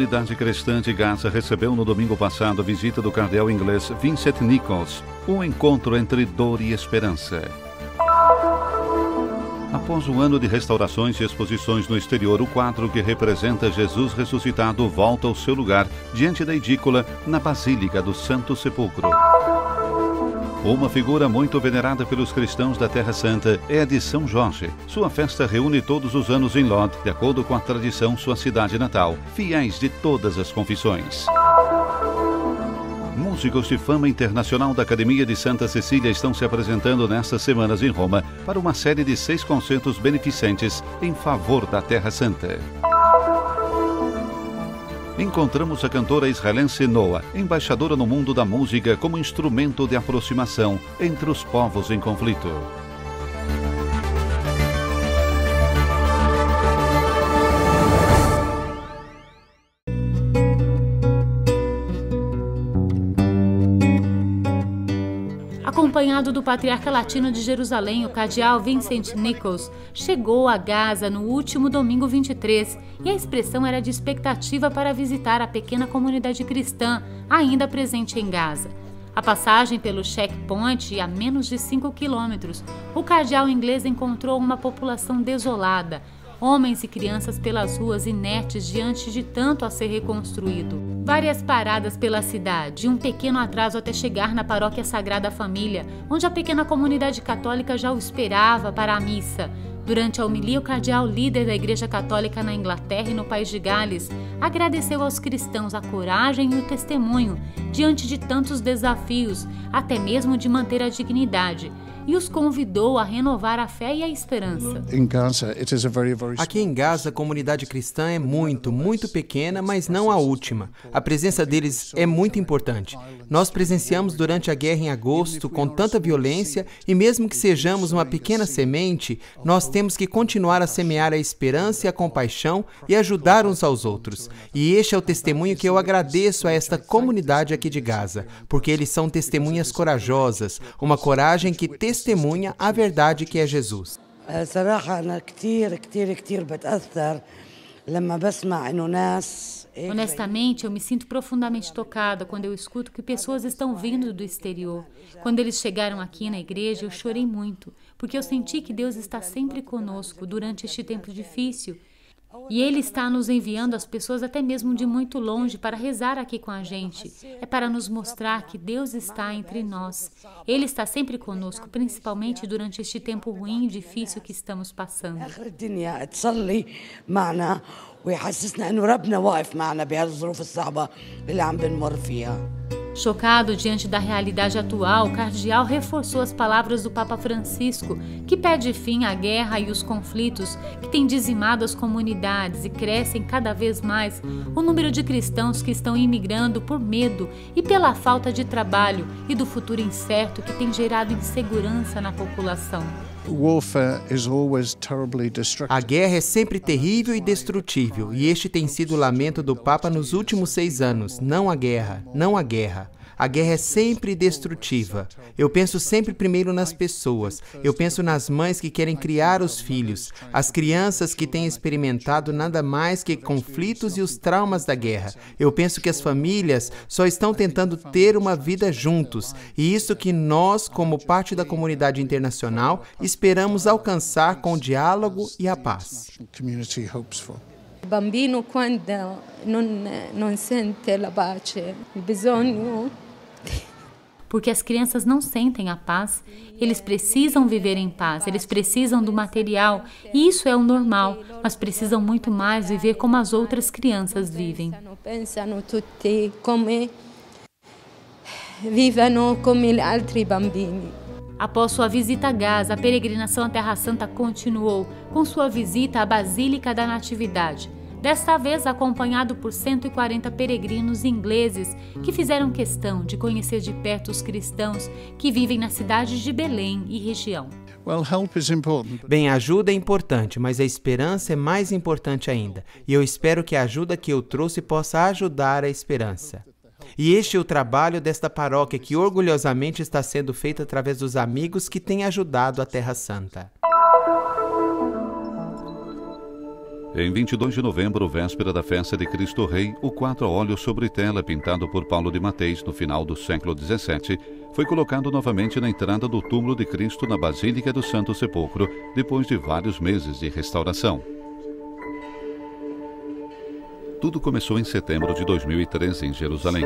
comunidade cristã de Gaza recebeu no domingo passado a visita do cardeal inglês Vincent Nichols, um encontro entre dor e esperança. Após um ano de restaurações e exposições no exterior, o quadro que representa Jesus ressuscitado volta ao seu lugar diante da edícula na Basílica do Santo Sepulcro. Uma figura muito venerada pelos cristãos da Terra Santa é a de São Jorge. Sua festa reúne todos os anos em Lod, de acordo com a tradição, sua cidade natal, fiéis de todas as confissões. Músicos de fama internacional da Academia de Santa Cecília estão se apresentando nestas semanas em Roma para uma série de 6 concertos beneficentes em favor da Terra Santa. Encontramos a cantora israelense Noah, embaixadora no mundo da música como instrumento de aproximação entre os povos em conflito. Acompanhado do patriarca latino de Jerusalém, o cardeal Vincent Nichols, chegou a Gaza no último domingo 23 e a expressão era de expectativa para visitar a pequena comunidade cristã ainda presente em Gaza. A passagem pelo checkpoint, a menos de 5 quilômetros, o cardeal inglês encontrou uma população desolada, homens e crianças pelas ruas inertes diante de tanto a ser reconstruído. Várias paradas pela cidade, um pequeno atraso até chegar na paróquia Sagrada Família, onde a pequena comunidade católica já o esperava para a missa. Durante a homilia, o cardeal líder da Igreja Católica na Inglaterra e no País de Gales agradeceu aos cristãos a coragem e o testemunho diante de tantos desafios, até mesmo de manter a dignidade, e os convidou a renovar a fé e a esperança. Aqui em Gaza, a comunidade cristã é muito pequena, mas não a última. A presença deles é muito importante. Nós presenciamos durante a guerra em agosto, com tanta violência, e mesmo que sejamos uma pequena semente, nós temos que continuar a semear a esperança e a compaixão e ajudar uns aos outros. E este é o testemunho que eu agradeço a esta comunidade aqui de Gaza, porque eles são testemunhas corajosas, uma coragem que testemunha a verdade que é Jesus. Honestamente, eu me sinto profundamente tocada quando eu escuto que pessoas estão vindo do exterior. Quando eles chegaram aqui na igreja, eu chorei muito, porque eu senti que Deus está sempre conosco durante este tempo difícil. E Ele está nos enviando as pessoas até mesmo de muito longe para rezar aqui com a gente. É para nos mostrar que Deus está entre nós. Ele está sempre conosco, principalmente durante este tempo ruim e difícil que estamos passando. Chocado diante da realidade atual, o cardeal reforçou as palavras do Papa Francisco, que pede fim à guerra e os conflitos que têm dizimado as comunidades e crescem cada vez mais o número de cristãos que estão imigrando por medo e pela falta de trabalho e do futuro incerto que tem gerado insegurança na população. A guerra é sempre terrível e destrutível, e este tem sido o lamento do Papa nos últimos 6 anos. Não a guerra, não a guerra. A guerra é sempre destrutiva. Eu penso sempre primeiro nas pessoas. Eu penso nas mães que querem criar os filhos, as crianças que têm experimentado nada mais que conflitos e os traumas da guerra. Eu penso que as famílias só estão tentando ter uma vida juntos, e isso que nós, como parte da comunidade internacional, esperamos alcançar com o diálogo e a paz. Il bambino quando non sente la pace, il bisogno. Porque as crianças não sentem a paz, eles precisam viver em paz, eles precisam do material, e isso é o normal, mas precisam muito mais viver como as outras crianças vivem. Pensano tutti come vivono come gli altri bambini. Após sua visita a Gaza, a peregrinação à Terra Santa continuou, com sua visita à Basílica da Natividade. Desta vez acompanhado por 140 peregrinos ingleses que fizeram questão de conhecer de perto os cristãos que vivem na cidade de Belém e região. Bem, a ajuda é importante, mas a esperança é mais importante ainda. E eu espero que a ajuda que eu trouxe possa ajudar a esperança. E este é o trabalho desta paróquia que orgulhosamente está sendo feito através dos amigos que têm ajudado a Terra Santa. Em 22 de novembro, véspera da festa de Cristo Rei, o quadro a óleo sobre tela pintado por Paulo de Mateis no final do século XVII foi colocado novamente na entrada do túmulo de Cristo na Basílica do Santo Sepulcro, depois de vários meses de restauração. Tudo começou em setembro de 2013, em Jerusalém.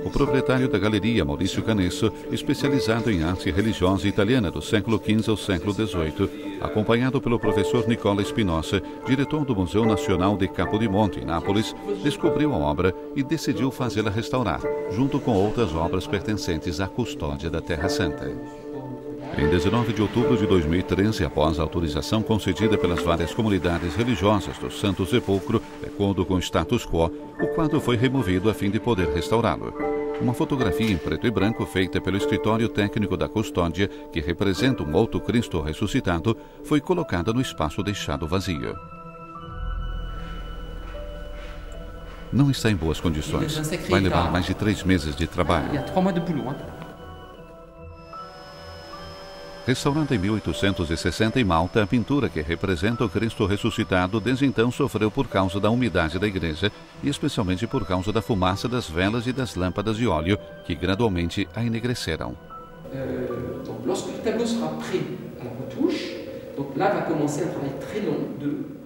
O proprietário da galeria, Maurício Canesso, especializado em arte religiosa italiana do século XV ao século XVIII, acompanhado pelo professor Nicola Spinoza, diretor do Museu Nacional de Capodimonte, em Nápoles, descobriu a obra e decidiu fazê-la restaurar, junto com outras obras pertencentes à custódia da Terra Santa. Em 19 de outubro de 2013, após a autorização concedida pelas várias comunidades religiosas do Santo Sepulcro, de acordo com o status quo, o quadro foi removido a fim de poder restaurá-lo. Uma fotografia em preto e branco feita pelo escritório técnico da custódia, que representa um outro Cristo ressuscitado, foi colocada no espaço deixado vazio. Não está em boas condições. Vai levar mais de 3 meses de trabalho. Restaurada em 1860 em Malta, a pintura que representa o Cristo ressuscitado desde então sofreu por causa da umidade da igreja e especialmente por causa da fumaça das velas e das lâmpadas de óleo que gradualmente a enegreceram. Lorsque o tableau será prêt à la retouche, donc là vai começar um trabalho très long de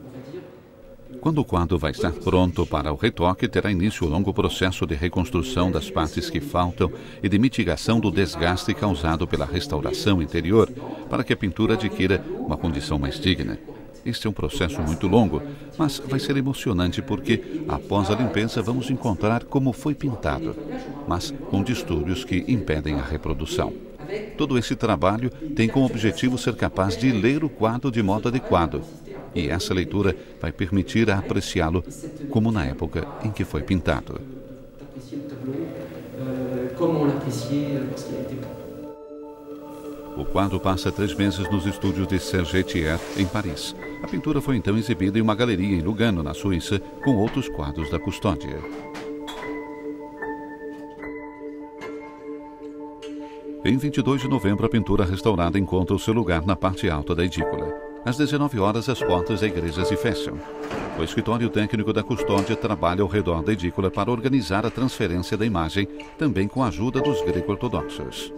Quando o quadro vai estar pronto para o retoque, terá início o longo processo de reconstrução das partes que faltam e de mitigação do desgaste causado pela restauração interior, para que a pintura adquira uma condição mais digna. Este é um processo muito longo, mas vai ser emocionante porque, após a limpeza, vamos encontrar como foi pintado, mas com distúrbios que impedem a reprodução. Todo esse trabalho tem como objetivo ser capaz de ler o quadro de modo adequado, e essa leitura vai permitir apreciá-lo como na época em que foi pintado. O quadro passa 3 meses nos estúdios de Serge Thiers, em Paris. A pintura foi então exibida em uma galeria em Lugano, na Suíça, com outros quadros da custódia. Em 22 de novembro, a pintura restaurada encontra o seu lugar na parte alta da edícula. Às 19 horas, as portas da igreja se fecham. O escritório técnico da custódia trabalha ao redor da edícula para organizar a transferência da imagem, também com a ajuda dos greco-ortodoxos.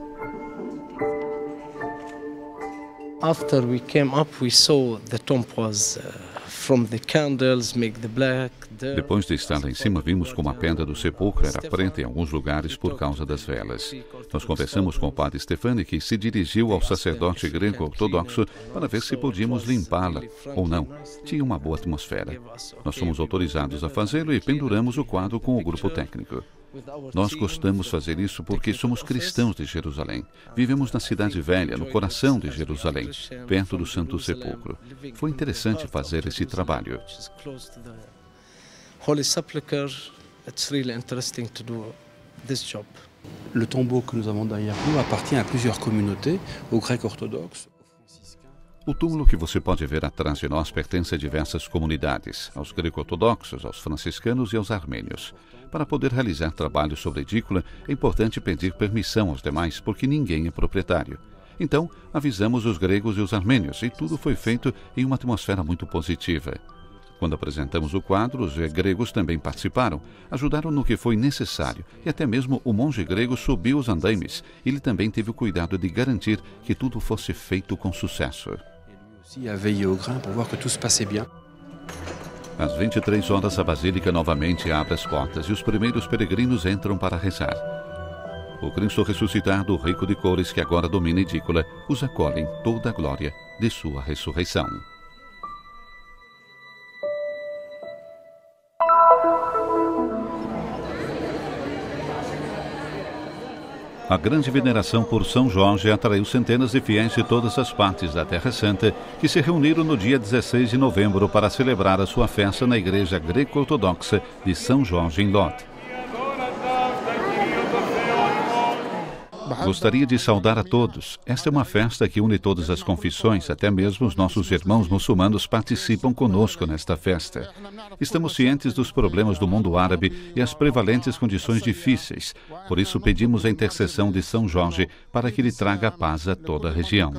After we came up, we saw the tomb was from the candles make the black. Depois de estar lá em cima, vimos como a pedra do sepulcro era preta em alguns lugares por causa das velas. Nós conversamos com o padre Stefani, que se dirigiu ao sacerdote grego-ortodoxo para ver se podíamos limpá-la ou não. Tinha uma boa atmosfera. Nós fomos autorizados a fazê-lo e penduramos o quadro com o grupo técnico. Nós gostamos de fazer isso porque somos cristãos de Jerusalém. Vivemos na cidade velha, no coração de Jerusalém, perto do Santo Sepulcro. Foi interessante fazer esse trabalho. Holy Sepulchre, it's really interesting to do this job. Le tombeau que nous avons derrière nous appartient à plusieurs communautés, aux grecs orthodoxes. O túmulo que você pode ver atrás de nós pertence a diversas comunidades, aos greco-ortodoxos, aos franciscanos e aos armênios. Para poder realizar trabalho sobre a edícula, é importante pedir permissão aos demais, porque ninguém é proprietário. Então, avisamos os gregos e os armênios, e tudo foi feito em uma atmosfera muito positiva. Quando apresentamos o quadro, os gregos também participaram, ajudaram no que foi necessário, e até mesmo o monge grego subiu os andaimes. Ele também teve o cuidado de garantir que tudo fosse feito com sucesso. Às 23 horas, a Basílica novamente abre as portas e os primeiros peregrinos entram para rezar. O Cristo ressuscitado, rico de cores que agora domina a edícula, os acolhe em toda a glória de sua ressurreição. A grande veneração por São Jorge atraiu centenas de fiéis de todas as partes da Terra Santa que se reuniram no dia 16 de novembro para celebrar a sua festa na igreja greco-ortodoxa de São Jorge em Lod. Gostaria de saudar a todos. Esta é uma festa que une todas as confissões, até mesmo os nossos irmãos muçulmanos participam conosco nesta festa. Estamos cientes dos problemas do mundo árabe e as prevalentes condições difíceis. Por isso pedimos a intercessão de São Jorge para que ele traga a paz a toda a região.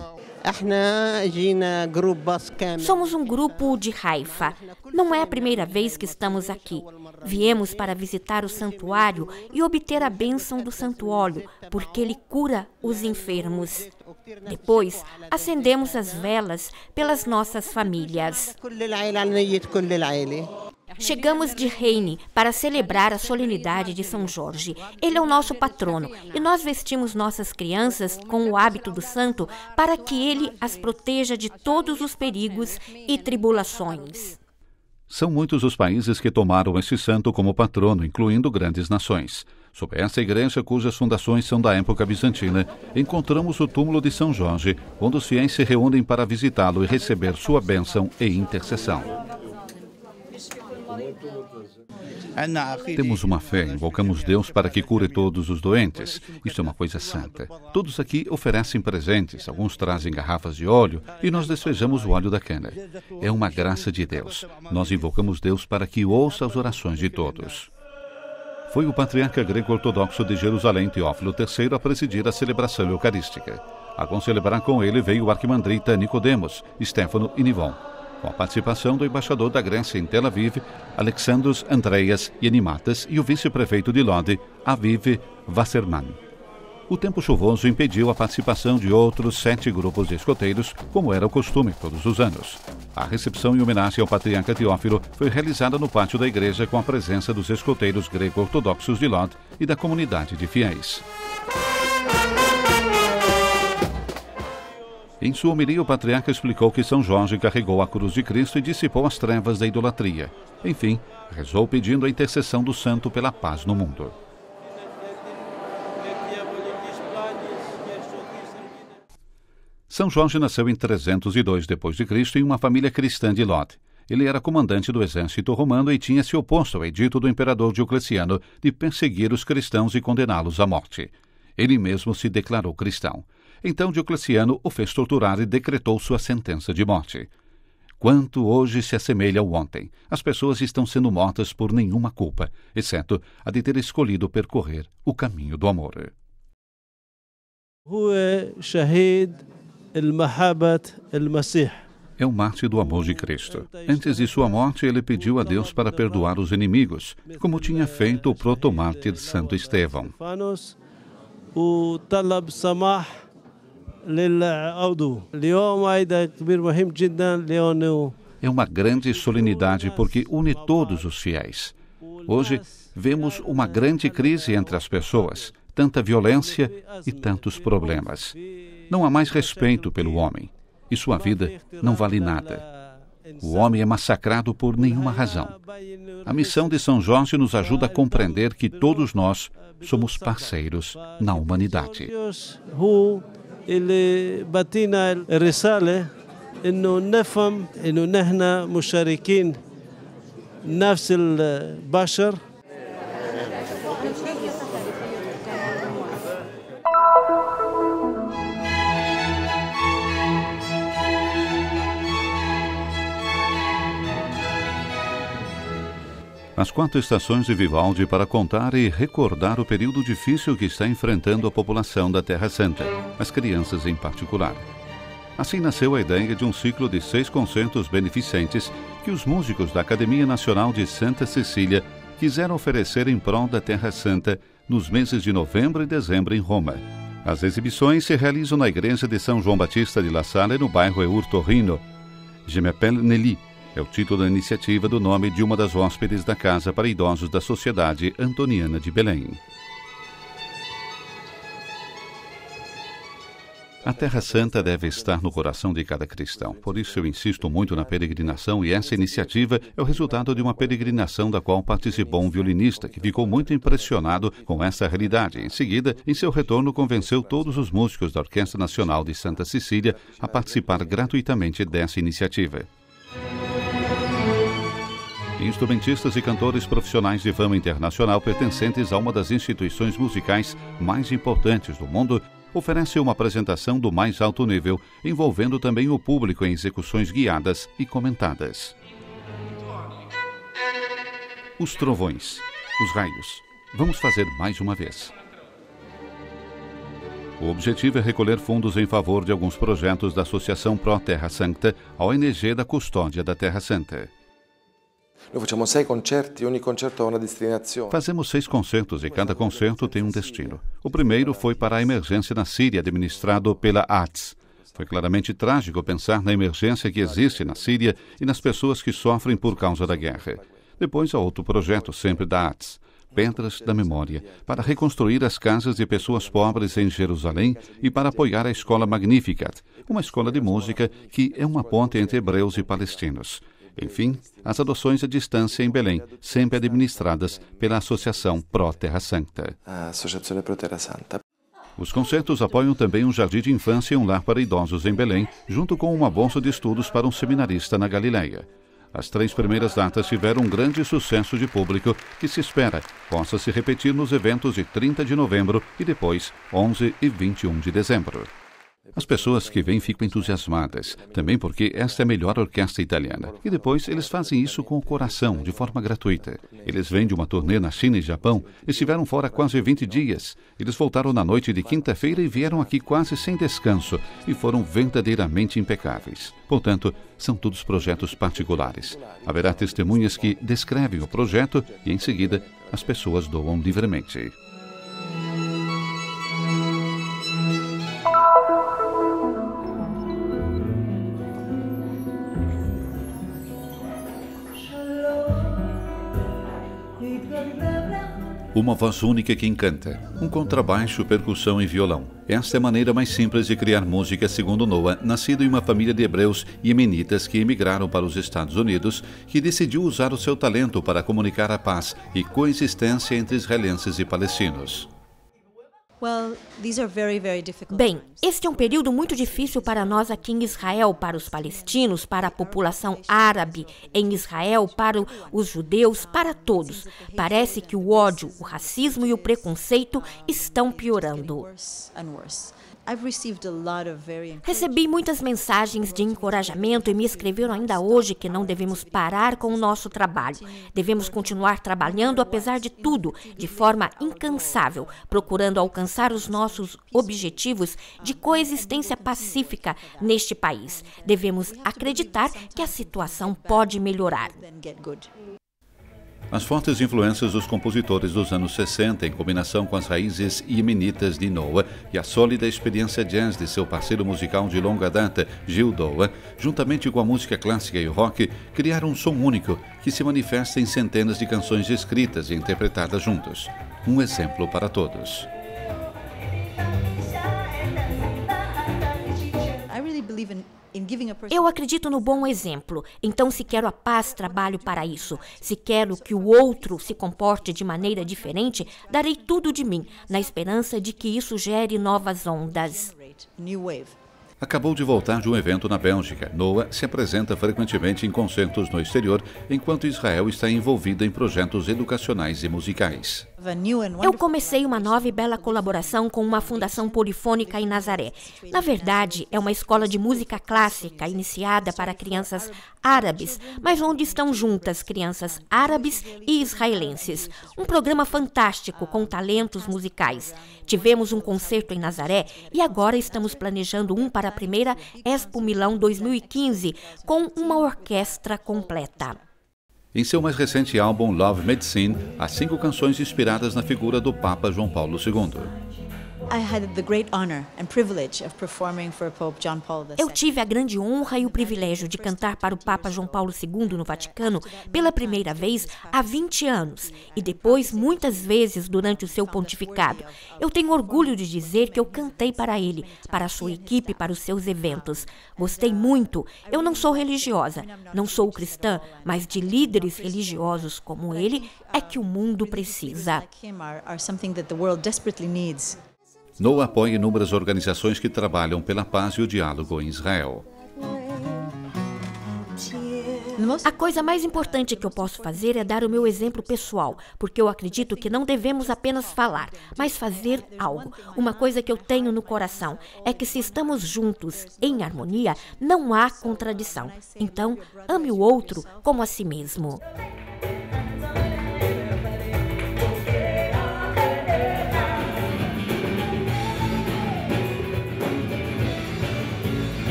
Somos um grupo de Haifa. Não é a primeira vez que estamos aqui. Viemos para visitar o santuário e obter a bênção do santo óleo, porque ele cura os enfermos. Depois, acendemos as velas pelas nossas famílias. Chegamos de Reine para celebrar a solenidade de São Jorge. Ele é o nosso patrono e nós vestimos nossas crianças com o hábito do santo para que ele as proteja de todos os perigos e tribulações. São muitos os países que tomaram esse santo como patrono, incluindo grandes nações. Sob essa igreja, cujas fundações são da época bizantina, encontramos o túmulo de São Jorge, onde os fiéis se reúnem para visitá-lo e receber sua bênção e intercessão. Temos uma fé, invocamos Deus para que cure todos os doentes. Isso é uma coisa santa. Todos aqui oferecem presentes, alguns trazem garrafas de óleo e nós despejamos o óleo da cana. É uma graça de Deus. Nós invocamos Deus para que ouça as orações de todos. Foi o patriarca grego-ortodoxo de Jerusalém, Teófilo III, a presidir a celebração eucarística. A concelebrar com ele veio o arquimandrita Nicodemos, Stefano e Nivon, com a participação do embaixador da Grécia em Tel Aviv, Alexandros Andreas Yanimatas, e o vice-prefeito de Lodi, Aviv Wasserman. O tempo chuvoso impediu a participação de outros 7 grupos de escoteiros, como era o costume todos os anos. A recepção em homenagem ao patriarca Teófilo foi realizada no pátio da igreja com a presença dos escoteiros grego-ortodoxos de Lod e da comunidade de fiéis. Em sua homilia, o patriarca explicou que São Jorge carregou a cruz de Cristo e dissipou as trevas da idolatria. Enfim, rezou pedindo a intercessão do santo pela paz no mundo. São Jorge nasceu em 302 d.C. em uma família cristã de Lod. Ele era comandante do exército romano e tinha se oposto ao edito do imperador Diocleciano de perseguir os cristãos e condená-los à morte. Ele mesmo se declarou cristão. Então Diocleciano o fez torturar e decretou sua sentença de morte. Quanto hoje se assemelha ao ontem. As pessoas estão sendo mortas por nenhuma culpa, exceto a de ter escolhido percorrer o caminho do amor. É o mártir do amor de Cristo. Antes de sua morte, ele pediu a Deus para perdoar os inimigos, como tinha feito o protomártir Santo Estevão. É uma grande solenidade porque une todos os fiéis. Hoje, vemos uma grande crise entre as pessoas, tanta violência e tantos problemas. Não há mais respeito pelo homem, e sua vida não vale nada. O homem é massacrado por nenhuma razão. A missão de São Jorge nos ajuda a compreender que todos nós somos parceiros na humanidade. اللي باتينا الرسالة إنه نفهم إنه نحن مشاركين نفس البشر. As 4 estações de Vivaldi para contar e recordar o período difícil que está enfrentando a população da Terra Santa, as crianças em particular. Assim nasceu a ideia de um ciclo de 6 concertos beneficentes que os músicos da Academia Nacional de Santa Cecília quiseram oferecer em prol da Terra Santa nos meses de novembro e dezembro em Roma. As exibições se realizam na Igreja de São João Batista de La Salle, no bairro Eur Torrino. Je m'appelle Nelly é o título da iniciativa do nome de uma das hóspedes da Casa para Idosos da Sociedade Antoniana de Belém. A Terra Santa deve estar no coração de cada cristão. Por isso eu insisto muito na peregrinação, e essa iniciativa é o resultado de uma peregrinação da qual participou um violinista que ficou muito impressionado com essa realidade. Em seguida, em seu retorno, convenceu todos os músicos da Orquestra Nacional de Santa Cecília a participar gratuitamente dessa iniciativa. Instrumentistas e cantores profissionais de fama internacional pertencentes a uma das instituições musicais mais importantes do mundo oferecem uma apresentação do mais alto nível, envolvendo também o público em execuções guiadas e comentadas. Os trovões, os raios. Vamos fazer mais uma vez. O objetivo é recolher fundos em favor de alguns projetos da Associação Pro Terra Santa, a ONG da Custódia da Terra Santa. Fazemos 6 concertos e cada concerto tem um destino. O primeiro foi para a emergência na Síria, administrado pela ATS. Foi claramente trágico pensar na emergência que existe na Síria e nas pessoas que sofrem por causa da guerra. Depois há outro projeto, sempre da ATS, Pedras da Memória, para reconstruir as casas de pessoas pobres em Jerusalém e para apoiar a Escola Magnificat, uma escola de música que é uma ponte entre hebreus e palestinos. Enfim, as adoções à distância em Belém, sempre administradas pela Associação Pro Terra Santa. Os concertos apoiam também um jardim de infância e um lar para idosos em Belém, junto com uma bolsa de estudos para um seminarista na Galileia. As 3 primeiras datas tiveram um grande sucesso de público que se espera possa se repetir nos eventos de 30 de novembro e depois 11 e 21 de dezembro. As pessoas que vêm ficam entusiasmadas, também porque esta é a melhor orquestra italiana. E depois eles fazem isso com o coração, de forma gratuita. Eles vêm de uma turnê na China e Japão, estiveram fora quase 20 dias. Eles voltaram na noite de quinta-feira e vieram aqui quase sem descanso e foram verdadeiramente impecáveis. Portanto, são todos projetos particulares. Haverá testemunhas que descrevem o projeto e, em seguida, as pessoas doam livremente. Uma voz única que encanta, um contrabaixo, percussão e violão. Esta é a maneira mais simples de criar música, segundo Noah, nascido em uma família de hebreus iemenitas que emigraram para os Estados Unidos, que decidiu usar o seu talento para comunicar a paz e coexistência entre israelenses e palestinos. Bem, este é um período muito difícil para nós aqui em Israel, para os palestinos, para a população árabe em Israel, para os judeus, para todos. Parece que o ódio, o racismo e o preconceito estão piorando. Recebi muitas mensagens de encorajamento e me escreveram ainda hoje que não devemos parar com o nosso trabalho. Devemos continuar trabalhando apesar de tudo, de forma incansável, procurando alcançar os nossos objetivos de coexistência pacífica neste país. Devemos acreditar que a situação pode melhorar. As fortes influências dos compositores dos anos 60, em combinação com as raízes iemenitas de Noah e a sólida experiência jazz de seu parceiro musical de longa data, Gil Doa, juntamente com a música clássica e o rock, criaram um som único que se manifesta em centenas de canções escritas e interpretadas juntos. Um exemplo para todos. Eu acredito no bom exemplo, então se quero a paz, trabalho para isso. Se quero que o outro se comporte de maneira diferente, darei tudo de mim, na esperança de que isso gere novas ondas. Acabou de voltar de um evento na Bélgica. Noah se apresenta frequentemente em concertos no exterior, enquanto Israel está envolvida em projetos educacionais e musicais. Eu comecei uma nova e bela colaboração com uma fundação polifônica em Nazaré. Na verdade, é uma escola de música clássica iniciada para crianças árabes, mas onde estão juntas crianças árabes e israelenses. Um programa fantástico com talentos musicais. Tivemos um concerto em Nazaré e agora estamos planejando um para a primeira Expo Milão 2015 com uma orquestra completa. Em seu mais recente álbum Love Medicine, há 5 canções inspiradas na figura do Papa João Paulo II. Eu tive a grande honra e o privilégio de cantar para o Papa João Paulo II no Vaticano pela primeira vez há 20 anos e depois muitas vezes durante o seu pontificado. Eu tenho orgulho de dizer que eu cantei para ele, para a sua equipe, para os seus eventos. Gostei muito. Eu não sou religiosa, não sou cristã, mas de líderes religiosos como ele é que o mundo precisa. Noah apoia inúmeras organizações que trabalham pela paz e o diálogo em Israel. A coisa mais importante que eu posso fazer é dar o meu exemplo pessoal, porque eu acredito que não devemos apenas falar, mas fazer algo. Uma coisa que eu tenho no coração é que se estamos juntos, em harmonia, não há contradição. Então, ame o outro como a si mesmo.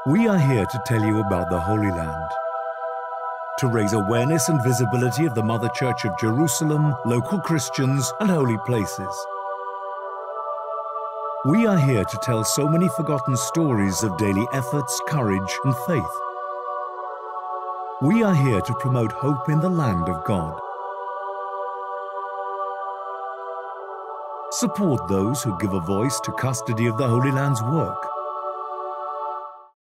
We are here to tell you about the Holy Land, to raise awareness and visibility of the Mother Church of Jerusalem, local Christians, and holy places. We are here to tell so many forgotten stories of daily efforts, courage, and faith. We are here to promote hope in the land of God. Support those who give a voice to custody of the Holy Land's work.